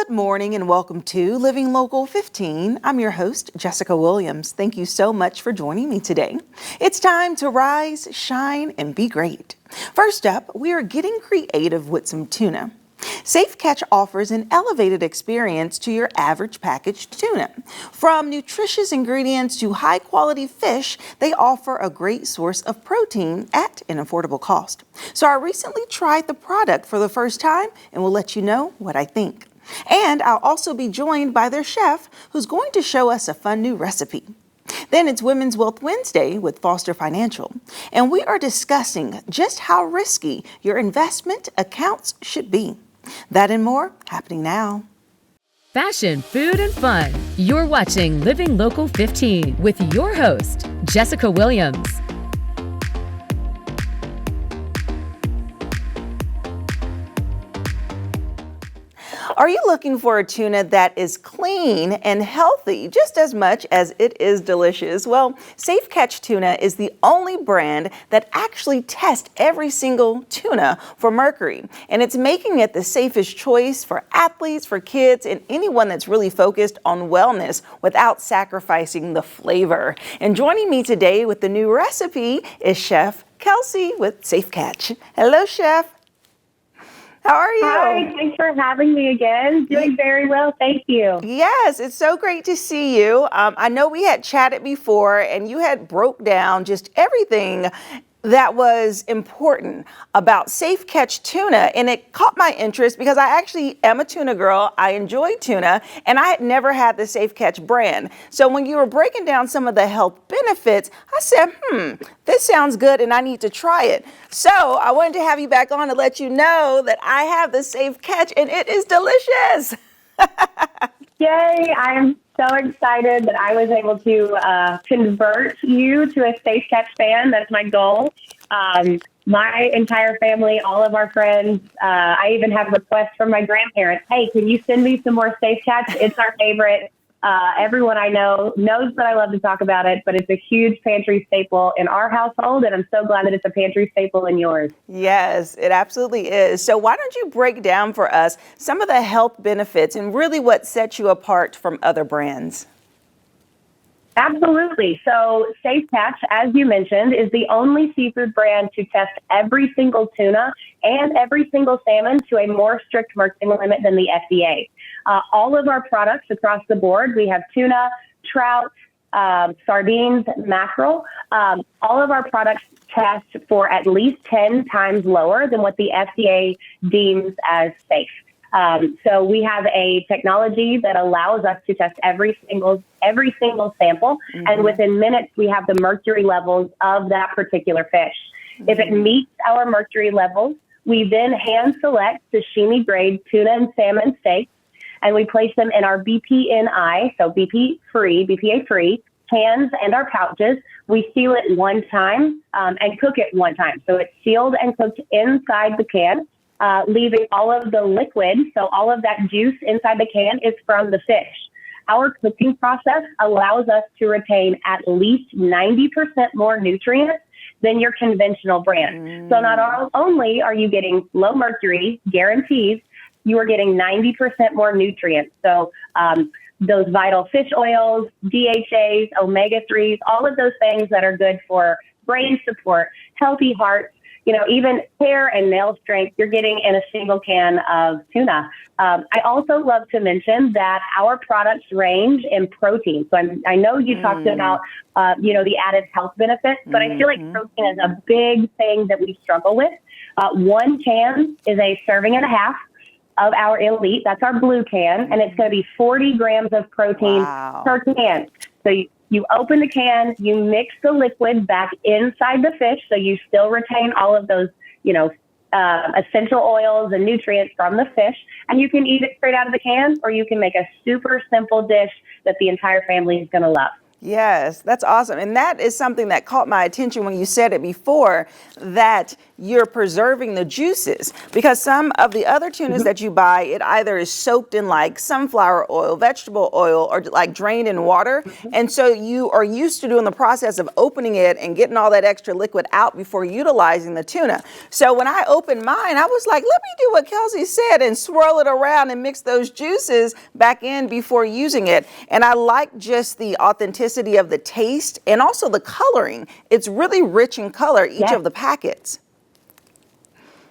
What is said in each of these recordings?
Good morning and welcome to Living Local 15. I'm your host, Jessica Williams. Thank you so much for joining me today. It's time to rise, shine, and be great. First up, we are getting creative with some tuna. Safe Catch offers an elevated experience to your average packaged tuna. From nutritious ingredients to high-quality fish, they offer a great source of protein at an affordable cost. So I recently tried the product for the first time and will let you know what I think. And I'll also be joined by their chef, who's going to show us a fun new recipe. Then it's Women's Wealth Wednesday with Foster Financial, and we are discussing just how risky your investment accounts should be. That and more happening now. Fashion, food, and fun. You're watching Living Local 15 with your host, Jessica Williams. Are you looking for a tuna that is clean and healthy just as much as it is delicious? Well, Safe Catch Tuna is the only brand that actually tests every single tuna for mercury. And it's making it the safest choice for athletes, for kids, and anyone that's really focused on wellness without sacrificing the flavor. And joining me today with the new recipe is Chef Kelsey with Safe Catch. Hello, Chef. How are you? Hi, thanks for having me again. Doing very well, thank you. Yes, it's so great to see you. I know we had chatted before and you had broke down just everything that was important about Safe Catch Tuna, and it caught my interest because I actually am a tuna girl. I enjoy tuna, and I had never had the Safe Catch brand. So when you were breaking down some of the health benefits, I said, this sounds good and I need to try it. So I wanted to have you back on to let you know that I have the Safe Catch and it is delicious. Yay, I'm so excited that I was able to convert you to a Safe Catch fan. That's my goal. My entire family, all of our friends, I even have requests from my grandparents. Hey, can you send me some more Safe Catch? It's our favorite. Everyone I know knows that I love to talk about it, but it's a huge pantry staple in our household, and I'm so glad that it's a pantry staple in yours. Yes, it absolutely is. So why don't you break down for us some of the health benefits and really what sets you apart from other brands? Absolutely. So Safe Catch, as you mentioned, is the only seafood brand to test every single tuna and every single salmon to a more strict mercury limit than the FDA. All of our products across the board, we have tuna, trout, sardines, mackerel. All of our products test for at least 10 times lower than what the FDA deems as safe. So we have a technology that allows us to test every single sample, and within minutes we have the mercury levels of that particular fish. If it meets our mercury levels, we then hand select sashimi grade tuna and salmon steaks, and we place them in our BPNI, so BPA-free cans and our pouches. We seal it one time and cook it one time. So it's sealed and cooked inside the can, leaving all of the liquid, so all of that juice inside the can is from the fish. Our cooking process allows us to retain at least 90% more nutrients than your conventional brand. So not only are you getting low mercury, guarantees, you are getting 90% more nutrients. So those vital fish oils, DHAs, omega-3s, all of those things that are good for brain support, healthy hearts, even hair and nail strength, you're getting in a single can of tuna. I also love to mention that our products range in protein. So I know you talked about, the added health benefits, but I feel like protein is a big thing that we struggle with. One can is a serving and a half of our Elite. That's our blue can, and it's going to be 40 grams of protein per can. So you open the can, you mix the liquid back inside the fish, so you still retain all of those, essential oils and nutrients from the fish, and you can eat it straight out of the can, or you can make a super simple dish that the entire family is going to love. Yes, that's awesome. And that is something that caught my attention when you said it before, that you're preserving the juices, because some of the other tunas that you buy, it either is soaked in like sunflower oil, vegetable oil, or like drained in water. And so you are used to doing the process of opening it and getting all that extra liquid out before utilizing the tuna. So when I opened mine, I was like, let me do what Kelsey said and swirl it around and mix those juices back in before using it. And I like just the authenticity of the taste and also the coloring. It's really rich in color, each of the packets.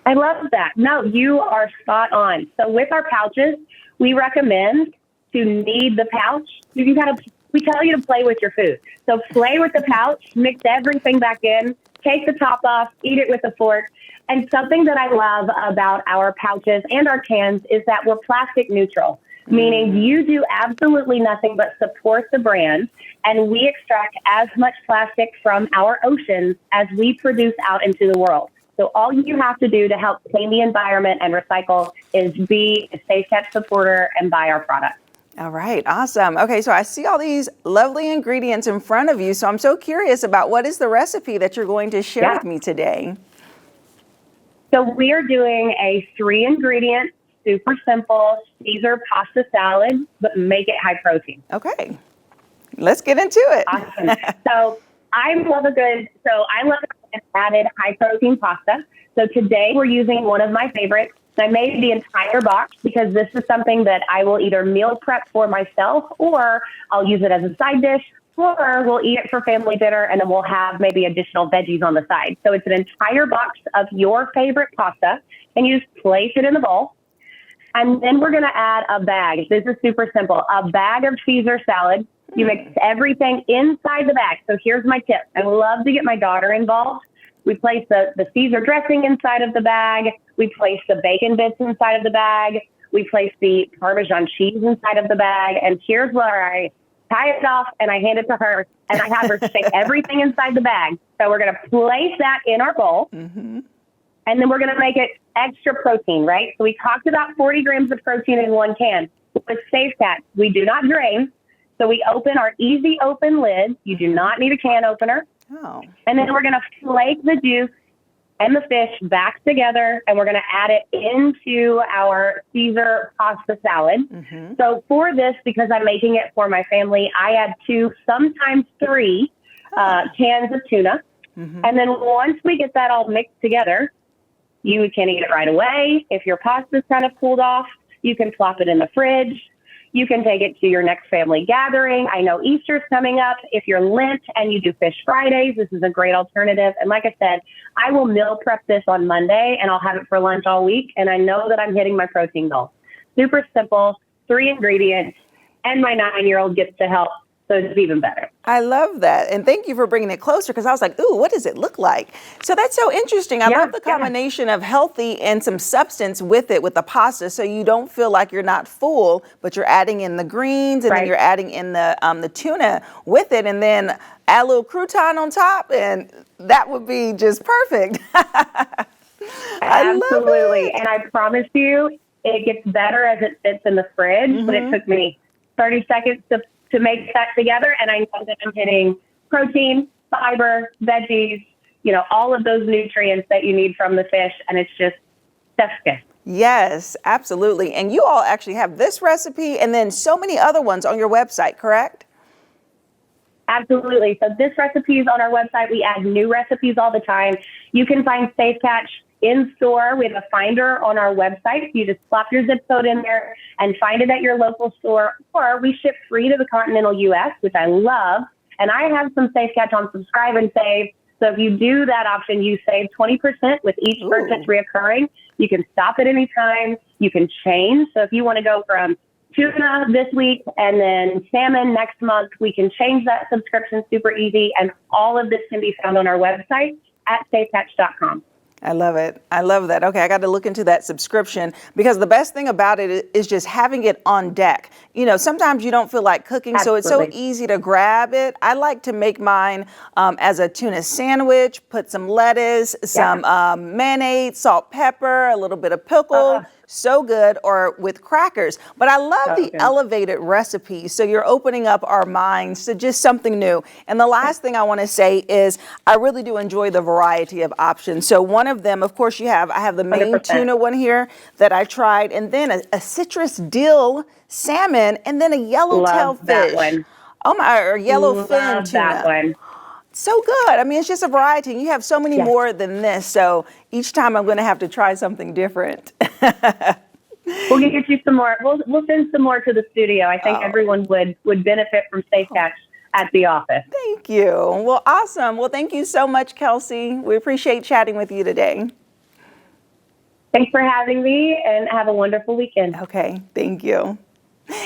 I love that. No, you are spot on. So with our pouches, we recommend to knead the pouch. We tell you to play with your food. So play with the pouch, mix everything back in, take the top off, eat it with a fork. And something that I love about our pouches and our cans is that we're plastic neutral, meaning you do absolutely nothing but support the brand, and we extract as much plastic from our oceans as we produce out into the world. So all you have to do to help clean the environment and recycle is be a Safe Catch supporter and buy our product. All right, awesome. Okay, so I see all these lovely ingredients in front of you, so I'm so curious about what is the recipe that you're going to share with me today? So we are doing a 3-ingredient, super simple Caesar pasta salad, but make it high protein. Okay, let's get into it. Awesome. So I love an added high protein pasta. So today we're using one of my favorites. I made the entire box because this is something that I will either meal prep for myself, or I'll use it as a side dish, or we'll eat it for family dinner and then we'll have maybe additional veggies on the side. So it's an entire box of your favorite pasta, and you just place it in the bowl. And then we're going to add a bag. This is super simple. A bag of Caesar salad. You mix everything inside the bag. So here's my tip. I love to get my daughter involved. We place the Caesar dressing inside of the bag. We place the bacon bits inside of the bag. We place the Parmesan cheese inside of the bag. And here's where I tie it off and I hand it to her, and I have her stick everything inside the bag. So we're going to place that in our bowl. And then we're going to make it extra protein, right? So we talked about 40 grams of protein in one can. With Safe Catch, we do not drain. So we open our easy open lid. You do not need a can opener. Oh. And then we're going to flake the juice and the fish back together, and we're going to add it into our Caesar pasta salad. So for this, because I'm making it for my family, I add 2, sometimes 3 cans of tuna. And then once we get that all mixed together, you can eat it right away. If your pasta's kind of cooled off, you can plop it in the fridge. You can take it to your next family gathering. I know Easter's coming up. If you're Lent and you do Fish Fridays, this is a great alternative. And like I said, I will meal prep this on Monday, and I'll have it for lunch all week. And I know that I'm hitting my protein goal. Super simple, 3 ingredients, and my 9-year-old gets to help. So it's even better. I love that. And thank you for bringing it closer, because I was like, ooh, what does it look like? So that's so interesting. I love the combination of healthy and some substance with it, with the pasta, so you don't feel like you're not full, but you're adding in the greens, and then you're adding in the tuna with it, and then add a little crouton on top, and that would be just perfect. Absolutely. And I promise you, it gets better as it sits in the fridge, but it took me 30 seconds to make that together, and I know that I'm hitting protein, fiber, veggies, all of those nutrients that you need from the fish, and it's just stuff's good. Yes, absolutely. And you all actually have this recipe and then so many other ones on your website, correct? Absolutely. So this recipe is on our website. We add new recipes all the time. You can find Safe Catch in store. We have a finder on our website. You just plop your zip code in there and find it at your local store, or we ship free to the continental U.S., which I love. And I have some Safe Catch on Subscribe and Save. So if you do that option, you save 20% with each purchase reoccurring. You can stop at any time. You can change. So if you want to go from tuna this week and then salmon next month, we can change that subscription super easy. And all of this can be found on our website at safecatch.com. I love it. I love that. Okay, I got to look into that subscription, because the best thing about it is just having it on deck. Sometimes you don't feel like cooking, so it's so easy to grab it. I like to make mine as a tuna sandwich, put some lettuce, some mayonnaise, salt, pepper, a little bit of pickle. So good, or with crackers. But I love the elevated recipe. So you're opening up our minds to just something new. And the last thing I want to say is I really do enjoy the variety of options. So one of of them. Of course, I have the Maine 100%. tuna one here that I tried, and then a citrus dill salmon, and then a yellowtail Love that fish. one. Oh my, or yellowfin Love that tuna. one. So good. I mean, it's just a variety. And you have so many Yes. more than this. So each time I'm going to have to try something different. We'll get you some more. We'll send some more to the studio. I think everyone would benefit from Safe Catch at the office. Thank you. Well, awesome. Well, thank you so much, Kelsey. We appreciate chatting with you today. Thanks for having me, and have a wonderful weekend. Okay, thank you.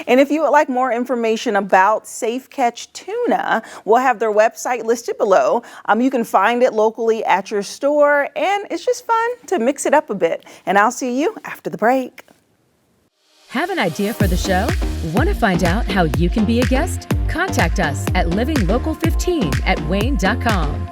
And if you would like more information about Safe Catch Tuna, we'll have their website listed below. You can find it locally at your store, and it's just fun to mix it up a bit. And I'll see you after the break. Have an idea for the show? Want to find out how you can be a guest? Contact us at livinglocal15@wayne.com.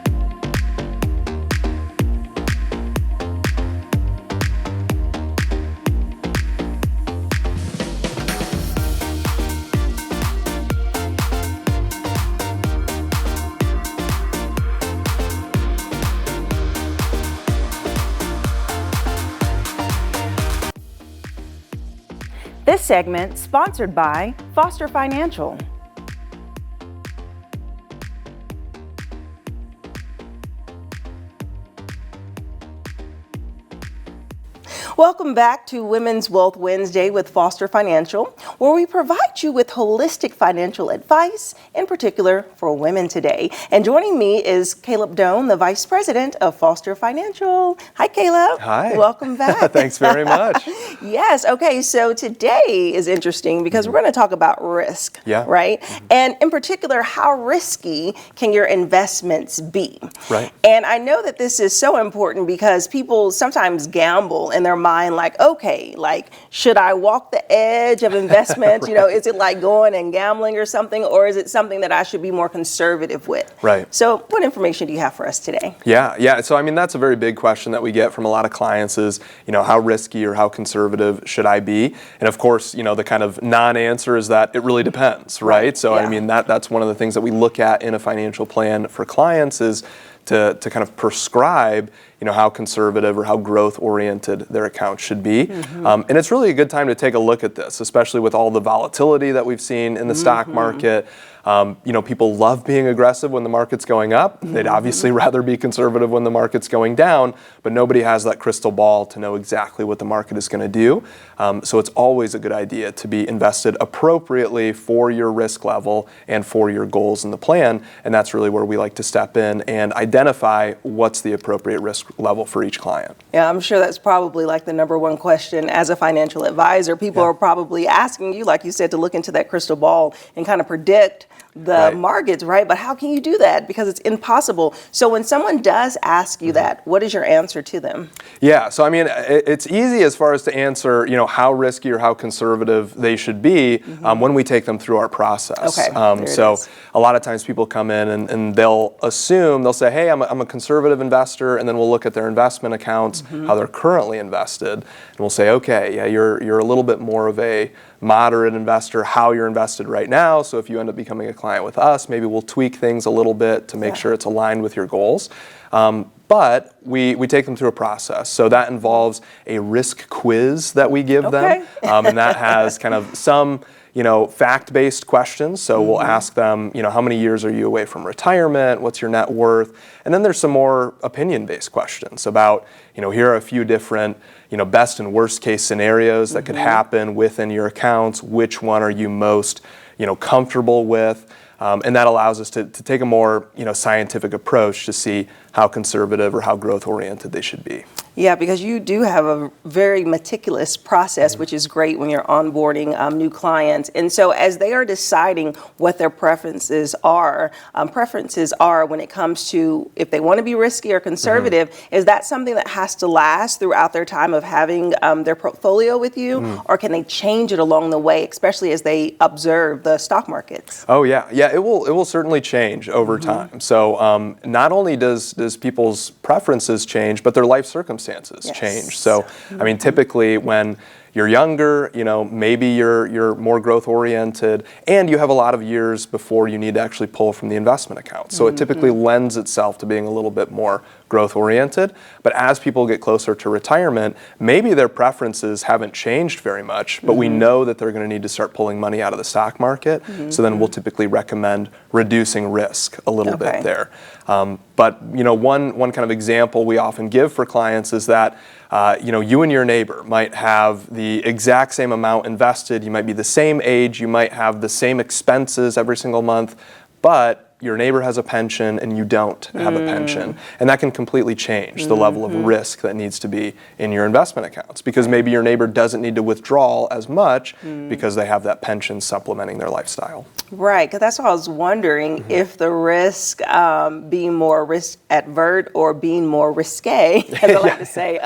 This segment sponsored by Foster Financial. Welcome back to Women's Wealth Wednesday with Foster Financial, where we provide you with holistic financial advice, in particular for women today. And joining me is Caleb Doan, the Vice President of Foster Financial. Hi, Caleb. Hi. Welcome back. Thanks very much. Yes. Okay. So today is interesting because we're going to talk about risk. Yeah. Right. And in particular, how risky can your investments be? Right. And I know that this is so important because people sometimes gamble in their mind, like, okay, like, should I walk the edge of investments? Right. You know, is it like going and gambling or something, or is it something that I should be more conservative with? Right. So what information do you have for us today? Yeah. So, I mean, that's a very big question that we get from a lot of clients is, you know, how risky or how conservative should I be? And of course, you know, the kind of non-answer is that it really depends, right? So, Yeah. I mean, that's one of the things that we look at in a financial plan for clients is to kind of prescribe, you know, how conservative or how growth oriented their account should be. And it's really a good time to take a look at this, especially with all the volatility that we've seen in the stock market. You know, people love being aggressive when the market's going up. They'd obviously rather be conservative when the market's going down, but nobody has that crystal ball to know exactly what the market is going to do. So it's always a good idea to be invested appropriately for your risk level and for your goals in the plan. And that's really where we like to step in and identify what's the appropriate risk level for each client. Yeah, I'm sure that's probably like the number one question as a financial advisor. People are probably asking you, like you said, to look into that crystal ball and kind of predict the markets, right? But how can you do that? Because it's impossible. So when someone does ask you that, what is your answer to them? Yeah, so I mean, it's easy as far as to answer, you know, how risky or how conservative they should be when we take them through our process. Okay, So a lot of times people come in and they'll say, hey, I'm a conservative investor, and then we'll look at their investment accounts, how they're currently invested, and we'll say, okay, yeah, you're a little bit more of a moderate investor, how you're invested right now. So if you end up becoming a client with us, maybe we'll tweak things a little bit to make sure it's aligned with your goals. But we take them through a process. So that involves a risk quiz that we give them. And that has kind of some, you know, fact-based questions. So we'll ask them, you know, how many years are you away from retirement? What's your net worth? And then there's some more opinion-based questions about, you know, here are a few different, you know, best and worst case scenarios that could happen within your accounts. Which one are you most, you know, comfortable with? And that allows us to take a more, you know, scientific approach to see how conservative or how growth oriented they should be. Yeah, because you do have a very meticulous process, which is great when you're onboarding new clients. And so as they are deciding what their preferences are when it comes to if they want to be risky or conservative, is that something that has to last throughout their time of having their portfolio with you? Or can they change it along the way, especially as they observe the stock markets? Oh, yeah. Yeah, it will certainly change over time. So not only does people's preferences change, but their life circumstances change. So, I mean, typically when, you're younger, maybe you're more growth oriented, and you have a lot of years before you need to actually pull from the investment account. So it typically lends itself to being a little bit more growth oriented. But as people get closer to retirement, maybe their preferences haven't changed very much, but we know that they're going to need to start pulling money out of the stock market. So then we'll typically recommend reducing risk a little bit there. But one kind of example we often give for clients is that you and your neighbor might have the exact same amount invested. You might be the same age. You might have the same expenses every single month, but your neighbor has a pension and you don't have a pension. And that can completely change the level of risk that needs to be in your investment accounts, because maybe your neighbor doesn't need to withdraw as much because they have that pension supplementing their lifestyle. Right, because that's what I was wondering, if the risk, being more risk advert or being more risque, as I like to say,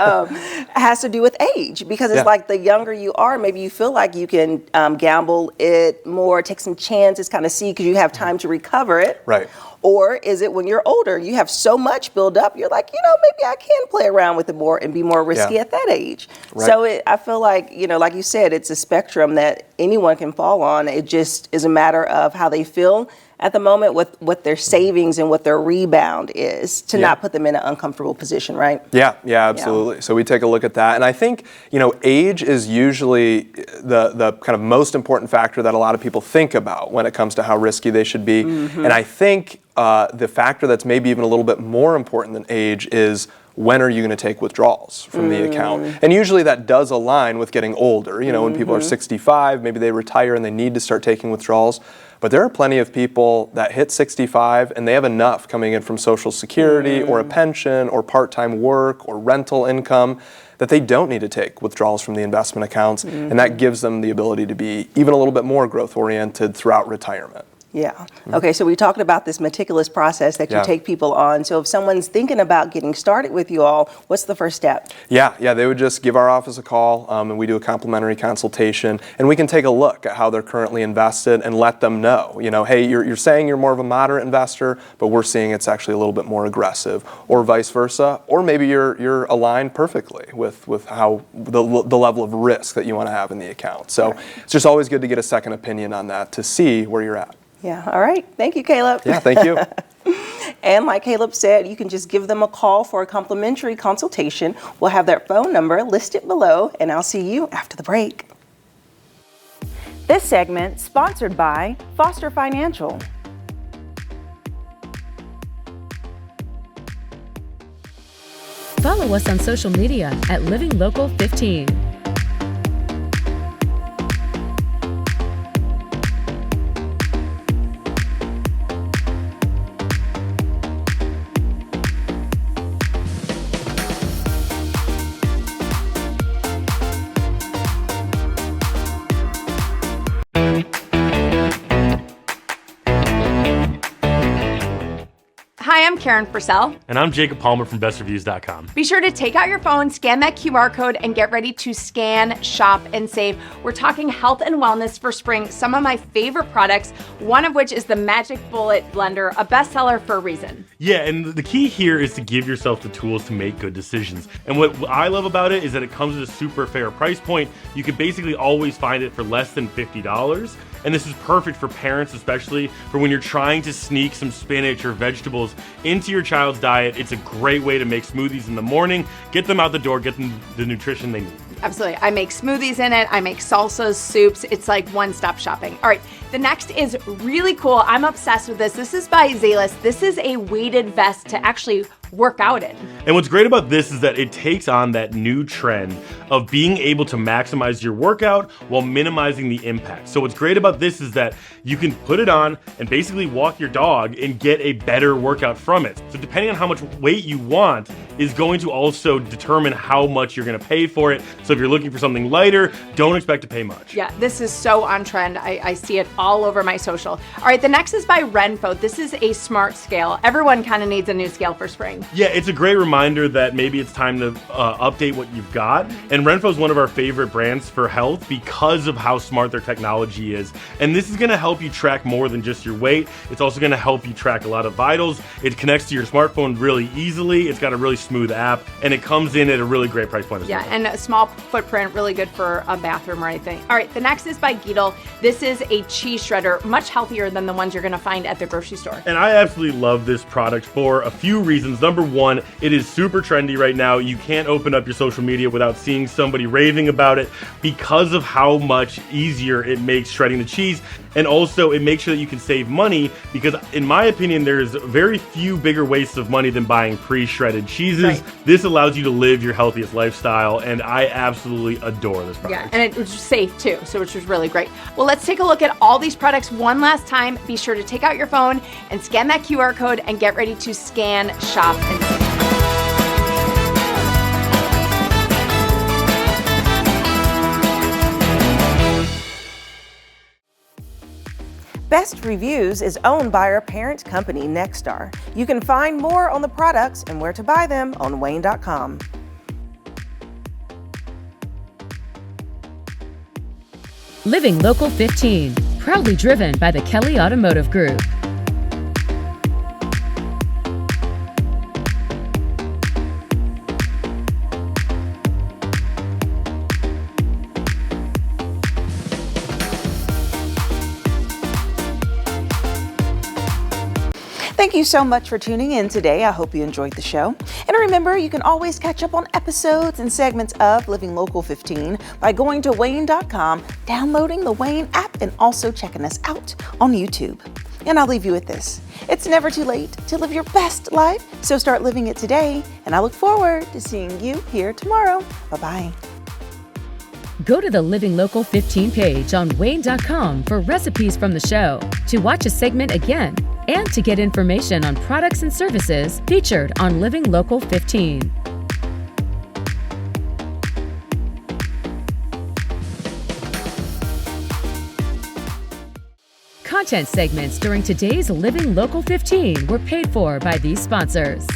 has to do with age. Because it's like the younger you are, maybe you feel like you can gamble it more, take some chances, kind of see, because you have time to recover it. Right. Or is it when you're older, you have so much build up, you're like, maybe I can play around with it more and be more risky at that age. Right. So I feel like, like you said, it's a spectrum that anyone can fall on. It just is a matter of how they feel at the moment, with what their savings and what their rebound is, to not put them in an uncomfortable position, right? Yeah, absolutely. So we take a look at that. And I think, age is usually the kind of most important factor that a lot of people think about when it comes to how risky they should be. And I think the factor that's maybe even a little bit more important than age is, when are you going to take withdrawals from the account? And usually that does align with getting older. When people are 65, maybe they retire and they need to start taking withdrawals. But there are plenty of people that hit 65 and they have enough coming in from Social Security or a pension or part-time work or rental income that they don't need to take withdrawals from the investment accounts. And that gives them the ability to be even a little bit more growth-oriented throughout retirement. Yeah. Okay, so we talked about this meticulous process that you take people on. So if someone's thinking about getting started with you all, what's the first step? Yeah, they would just give our office a call, and we do a complimentary consultation, and we can take a look at how they're currently invested and let them know, hey, you're saying you're more of a moderate investor, but we're seeing it's actually a little bit more aggressive, or vice versa, or maybe you're aligned perfectly with how the level of risk that you want to have in the account. So it's just always good to get a second opinion on that to see where you're at. Yeah, all right. Thank you, Caleb. Yeah, thank you. And like Caleb said, you can just give them a call for a complimentary consultation. We'll have their phone number listed below, and I'll see you after the break. This segment sponsored by Foster Financial. Follow us on social media at Living Local 15. Hi, I'm Karen Purcell. And I'm Jacob Palmer from bestreviews.com. Be sure to take out your phone, scan that QR code, and get ready to scan, shop, and save. We're talking health and wellness for spring. Some of my favorite products, one of which is the Magic Bullet Blender, a bestseller for a reason. Yeah, and the key here is to give yourself the tools to make good decisions. And what I love about it is that it comes at a super fair price point. You can basically always find it for less than $50. And this is perfect for parents, especially for when you're trying to sneak some spinach or vegetables into your child's diet. It's a great way to make smoothies in the morning, get them out the door, get them the nutrition they need. Absolutely. I make smoothies in it. I make salsas, soups. It's like one-stop shopping. All right. The next is really cool. I'm obsessed with this. This is by Zalis. This is a weighted vest to actually work out in. And what's great about this is that it takes on that new trend of being able to maximize your workout while minimizing the impact. So what's great about this is that you can put it on and basically walk your dog and get a better workout from it. So depending on how much weight you want is going to also determine how much you're going to pay for it. So if you're looking for something lighter, don't expect to pay much. Yeah, this is so on trend. I see it all over my social. All right, the next is by Renfo. This is a smart scale. Everyone kind of needs a new scale for spring. Yeah, it's a great reminder that maybe it's time to update what you've got. And Renfo is one of our favorite brands for health because of how smart their technology is. And this is going to help you track more than just your weight. It's also going to help you track a lot of vitals. It connects to your smartphone really easily. It's got a really smooth app, and it comes in at a really great price point as well. Yeah, and a small footprint, really good for a bathroom or anything. All right, the next is by Geedle. This is a cheese shredder, much healthier than the ones you're gonna find at the grocery store. And I absolutely love this product for a few reasons. Number one, it is super trendy right now. You can't open up your social media without seeing somebody raving about it because of how much easier it makes shredding the cheese. And also it makes sure that you can save money because in my opinion, there's very few bigger wastes of money than buying pre-shredded cheeses. Right. This allows you to live your healthiest lifestyle, and I absolutely adore this product. Yeah, and it was safe too, so which was really great. Well, let's take a look at all these products one last time. Be sure to take out your phone and scan that QR code and get ready to scan, shop, and save. Best Reviews is owned by our parent company, Nexstar. You can find more on the products and where to buy them on WANE.com. Living Local 15, proudly driven by the Kelly Automotive Group. Thank you so much for tuning in today. I hope you enjoyed the show. And remember, you can always catch up on episodes and segments of Living Local 15 by going to WANE.com, downloading the WANE app, and also checking us out on YouTube. And I'll leave you with this. It's never too late to live your best life, so start living it today. And I look forward to seeing you here tomorrow. Bye-bye. Go to the Living Local 15 page on WANE.com for recipes from the show, to watch a segment again, and to get information on products and services featured on Living Local 15. Content segments during today's Living Local 15 were paid for by these sponsors.